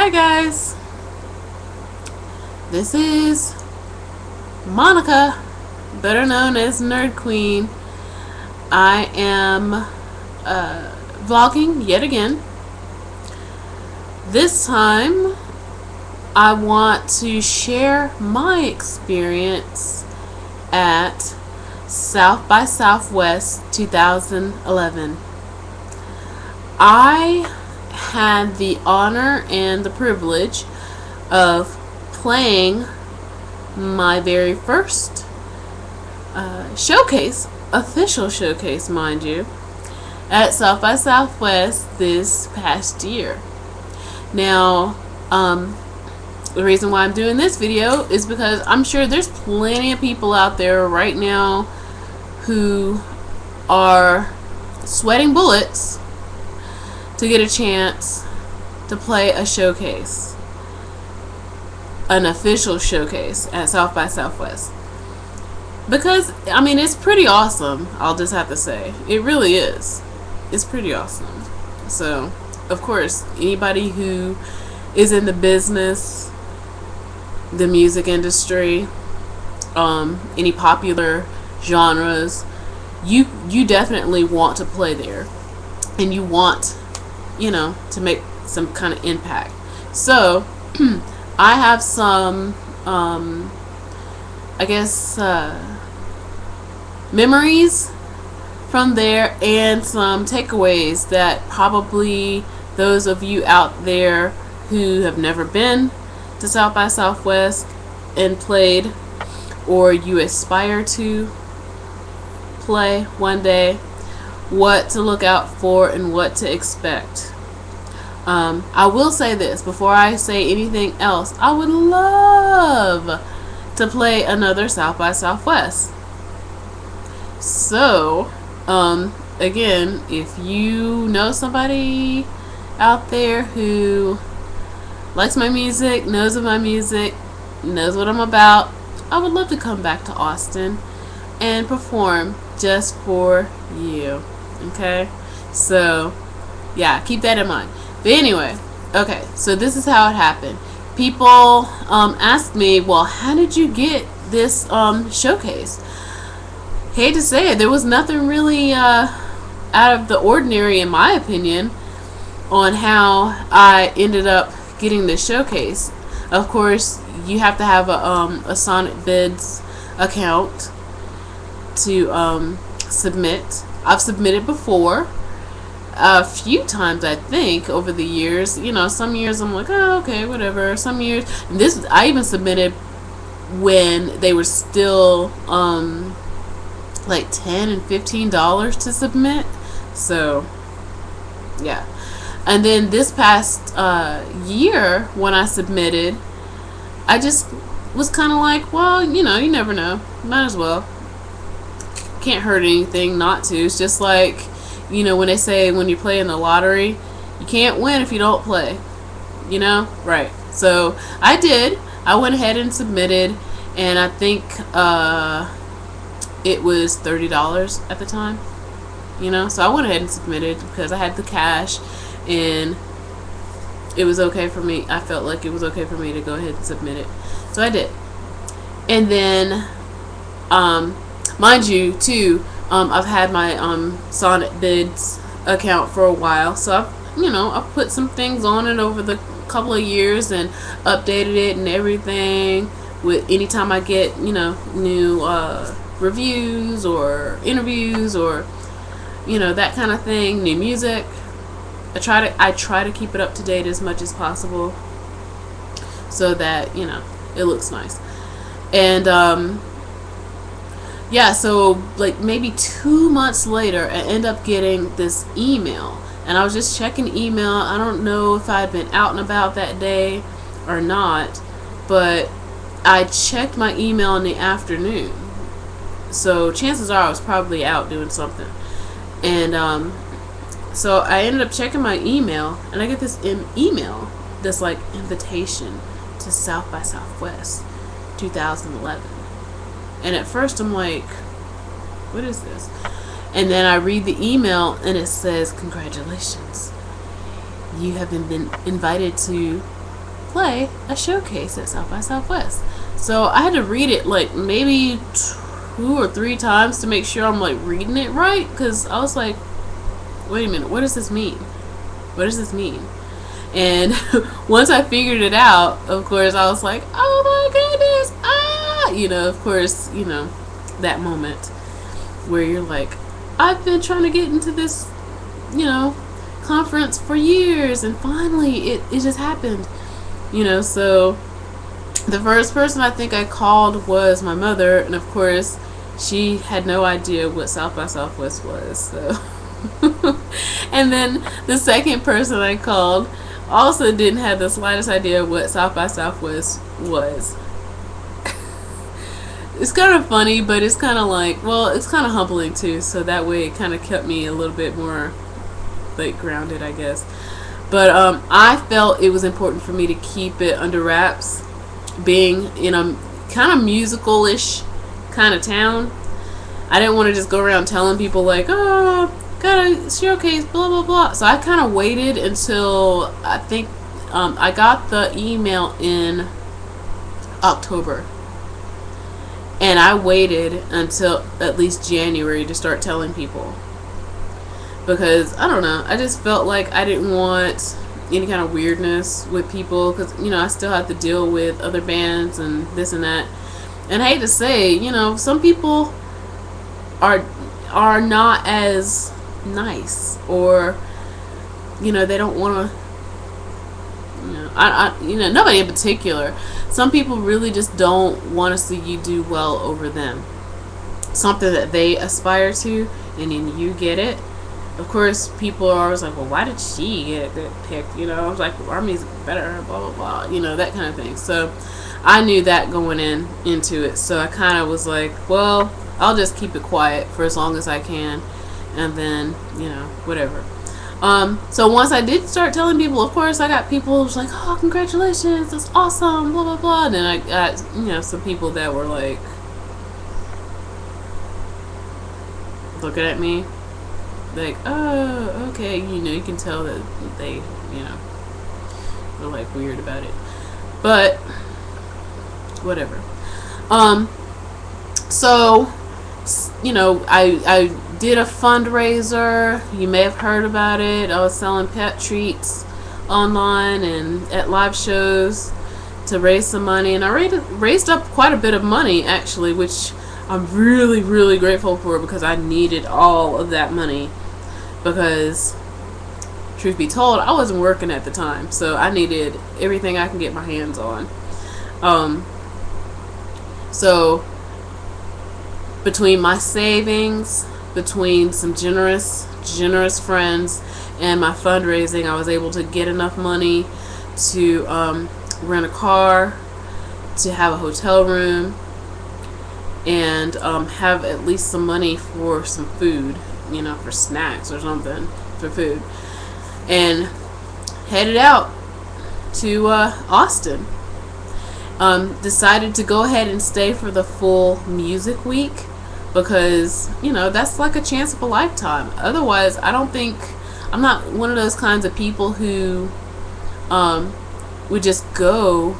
Hi guys, this is Monica, better known as Nerd Queen. I am vlogging yet again. This time I want to share my experience at South by Southwest 2011. I had the honor and the privilege of playing my very first showcase, official showcase mind you, at South by Southwest this past year. Now, the reason why I'm doing this video is because I'm sure there's plenty of people out there right now who are sweating bullets to get a chance to play a showcase, an official showcase at South by Southwest. Because, I mean, it's pretty awesome, I'll just have to say. It really is. It's pretty awesome. So, of course, anybody who is in the business, the music industry, any popular genres, you definitely want to play there. And you want, to make some kind of impact. So, I have some, memories from there and some takeaways that probably those of you out there who have never been to South by Southwest and played, or you aspire to play one day, what to look out for and what to expect. I will say this before I say anything else. I would love to play another South by Southwest. So, again, if you know somebody out there who likes my music, knows of my music, knows what I'm about, I would love to come back to Austin and perform just for you. Okay? So, yeah, keep that in mind. But anyway, okay, so this is how it happened. People asked me, well, how did you get this showcase? Hate to say it, there was nothing really out of the ordinary, in my opinion, on how I ended up getting this showcase. Of course, you have to have a Sonic Bids account to submit. I've submitted before a few times, I think, over the years. Some years I'm like, oh, okay, whatever. Some years, I even submitted when they were still like $10 and $15 to submit. So yeah. And then this past year when I submitted, I just was kind of like, well, you never know, might as well. Can't hurt anything not to. It's just like, when they say when you're playing the lottery, you can't win if you don't play. Right. So I did. I went ahead and submitted, and I think it was $30 at the time. So I went ahead and submitted because I had the cash, and it was okay for me. I felt like it was okay for me to go ahead and submit it. So I did. And then, mind you, too, I've had my Sonic Bids account for a while, so I've put some things on it over the couple of years and updated it and everything. With anytime I get new reviews or interviews or that kind of thing, new music, I try to keep it up to date as much as possible so that it looks nice. And yeah, so like maybe 2 months later, I end up getting this email, and I was just checking email. I don't know if I'd been out and about that day or not, but I checked my email in the afternoon, so chances are I was probably out doing something. And so I ended up checking my email, and I get this email, this like invitation to South by Southwest 2011. And at first I'm like, what is this? And then I read the email, and it says, congratulations, you have been invited to play a showcase at South by Southwest. So I had to read it like maybe 2 or 3 times to make sure I'm like reading it right, because I was like, wait a minute, what does this mean? What does this mean? And once I figured it out, of course, I was like, oh my goodness, of course, that moment where you're like, I've been trying to get into this, conference for years, and finally it just happened. So the first person I think I called was my mother, and of course she had no idea what South by Southwest was. So and then the second person I called also didn't have the slightest idea what South by Southwest was. It's kind of funny, but it's kind of like, well, it's kind of humbling too, so that way it kind of kept me a little bit more like grounded, I guess. But I felt it was important for me to keep it under wraps, being in a kind of musical-ish kind of town. I didn't want to just go around telling people like, oh, got a showcase, blah blah blah. So I kind of waited until I think I got the email in October, and I waited until at least January to start telling people, because I don't know, I just felt like I didn't want any kind of weirdness with people, because I still have to deal with other bands and this and that. And I hate to say, some people are not as nice, or they don't want to, nobody in particular. Some people really just don't want to see you do well over them, something that they aspire to, and then you get it. Of course, people are always like, well, why did she get picked? I was like, well, our music's better, blah blah blah, that kind of thing. So I knew that going into it, so I kind of was like, well, I'll just keep it quiet for as long as I can, and then whatever. So once I did start telling people, of course I got people who was like, oh, congratulations, that's awesome, blah blah blah. And then I got some people that were like looking at me like, oh, okay, you can tell that they were like weird about it, but whatever. So I did a fundraiser. You may have heard about it. I was selling pet treats online and at live shows to raise some money, and I raised up quite a bit of money actually, which I'm really, really grateful for, because I needed all of that money, because truth be told, I wasn't working at the time, so I needed everything I can get my hands on. So between my savings, between some generous friends, and my fundraising, I was able to get enough money to rent a car, to have a hotel room, and have at least some money for some food, for snacks or something, for food, and headed out to Austin. Decided to go ahead and stay for the full music week, because that's like a chance of a lifetime. Otherwise, I'm not one of those kinds of people who would just go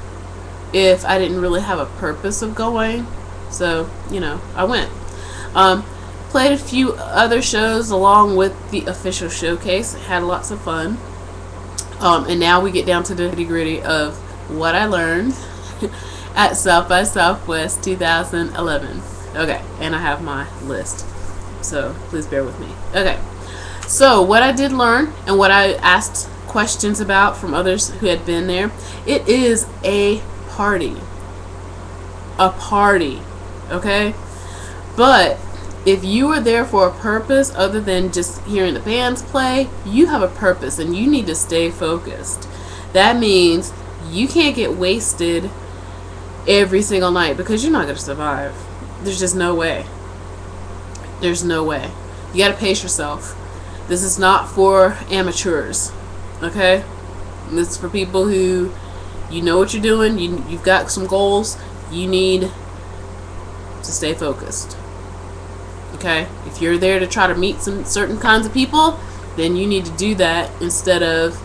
if I didn't really have a purpose of going. So I went, played a few other shows along with the official showcase, had lots of fun, and now we get down to the nitty-gritty of what I learned at South by Southwest 2011. Okay, and I have my list, so please bear with me. Okay, so what I did learn, and what I asked questions about from others who had been there, it is a party. Okay? But if you are there for a purpose other than just hearing the bands play, you have a purpose, and you need to stay focused. That means you can't get wasted every single night, because you're not going to survive. There's just no way. There's no way. You got to pace yourself. This is not for amateurs, okay? This is for people who, what you're doing, you've got some goals, you need to stay focused, okay? If you're there to try to meet some certain kinds of people, then you need to do that instead of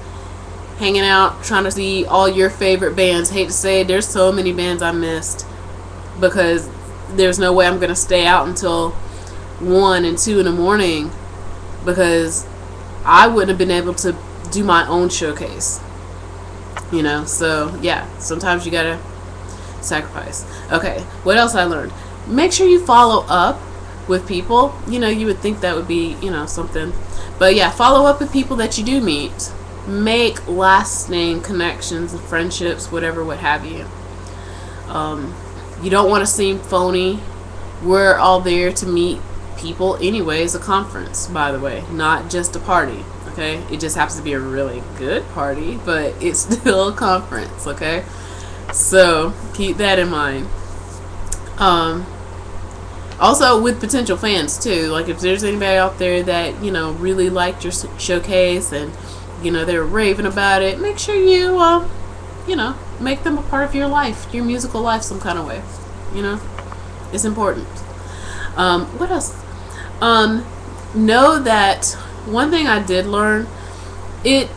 hanging out, trying to see all your favorite bands. Hate to say it, there's so many bands I missed because there's no way I'm going to stay out until 1 and 2 in the morning because I wouldn't have been able to do my own showcase. You know, so yeah, sometimes you gotta sacrifice. Okay, what else I learned? Make sure you follow up with people. You know, you would think that would be, you know, something. But yeah, follow up with people that you do meet. Make lasting connections and friendships, whatever, what have you. You don't want to seem phony. We're all there to meet people anyway. It's a conference, by the way, not just a party. Okay, it just happens to be a really good party, but it's still a conference. Okay, so keep that in mind. Also with potential fans too, like if there's anybody out there that, you know, really liked your showcase and, you know, they're raving about it, make sure you you know, make them a part of your life, your musical life, some kind of way. You know, it's important. What else? Know that one thing I did learn, it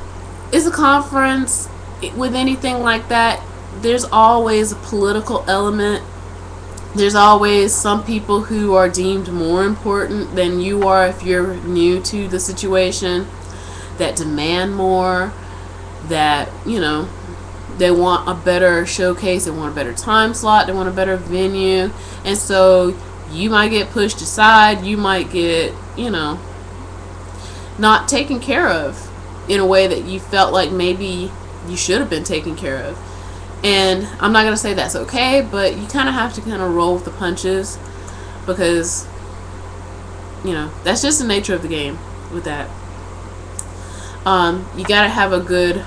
is a conference. With anything like that, there's always a political element. There's always some people who are deemed more important than you are if you're new to the situation, that demand more, that, you know, they want a better showcase, they want a better time slot, they want a better venue, and so you might get pushed aside, you might get, you know, not taken care of in a way that you felt like maybe you should have been taken care of. And I'm not going to say that's okay, but you kind of have to kind of roll with the punches because, you know, that's just the nature of the game with that. You got to have a good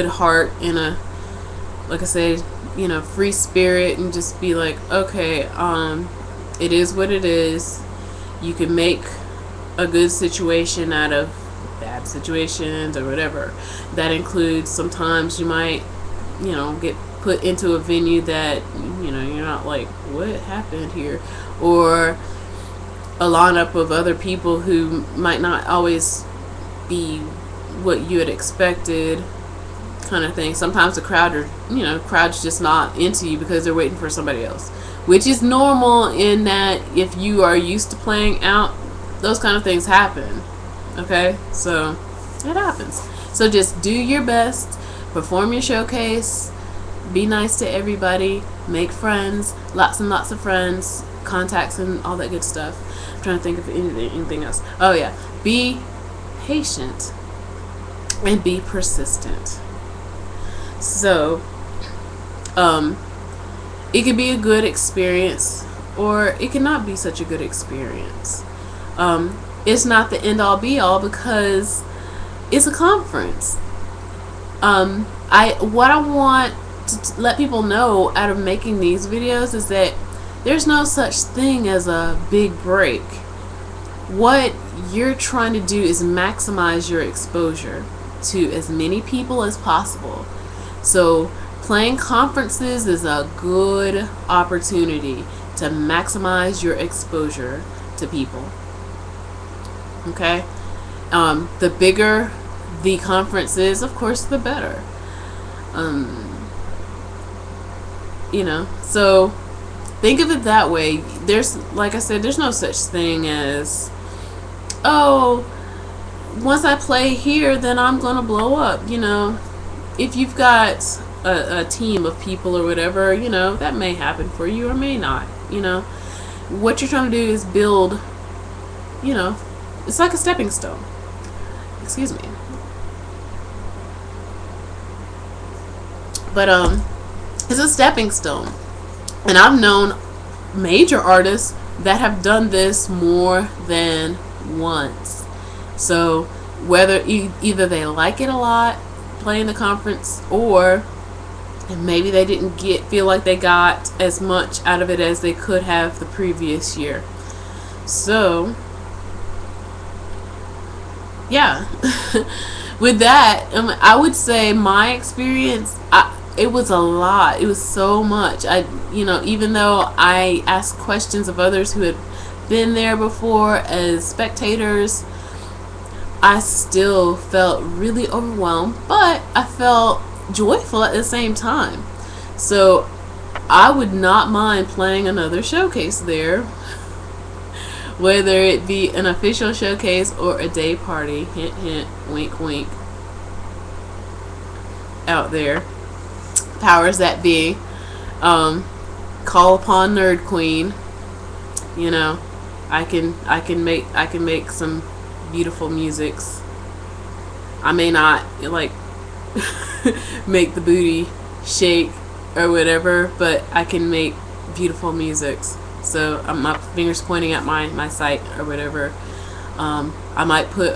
heart and a, like I said, you know, free spirit, and just be like, okay, it is what it is. You can make a good situation out of bad situations or whatever. That includes sometimes you might, you know, get put into a venue that, you know, you're not like, what happened here? Or a lineup of other people who might not always be what you had expected, kind of thing. Sometimes the crowd's just not into you because they're waiting for somebody else, which is normal in that if you are used to playing out, those kind of things happen. Okay, so it happens. So just do your best, perform your showcase, be nice to everybody, make friends, lots and lots of friends, contacts and all that good stuff. I'm trying to think of anything else. Oh yeah, be patient and be persistent. So it could be a good experience or it cannot be such a good experience. It's not the end all be all because it's a conference. What I want to let people know out of making these videos is that there's no such thing as a big break. What you're trying to do is maximize your exposure to as many people as possible. So playing conferences is a good opportunity to maximize your exposure to people. Okay? The bigger the conference is, of course, the better. You know, so think of it that way. There's, like I said, there's no such thing as, oh, once I play here, then I'm gonna blow up. You know, if you've got a team of people or whatever, you know, that may happen for you or may not. You know, what you're trying to do is build, you know, it's like a stepping stone. Excuse me. But it's a stepping stone. And I've known major artists that have done this more than once. So whether either they like it a lot, playing the conference, or maybe they didn't feel like they got as much out of it as they could have the previous year. So yeah. With that, I would say my experience, it was a lot. It was so much. You know, even though I asked questions of others who had been there before as spectators, I still felt really overwhelmed, but I felt joyful at the same time. So I would not mind playing another showcase there, whether it be an official showcase or a day party. Hint, hint, wink, wink. Out there, powers that be, call upon Nerd Queen. You know, I can make some beautiful musics. I may not like make the booty shake or whatever, but I can make beautiful musics. So my fingers pointing at my site or whatever. I might put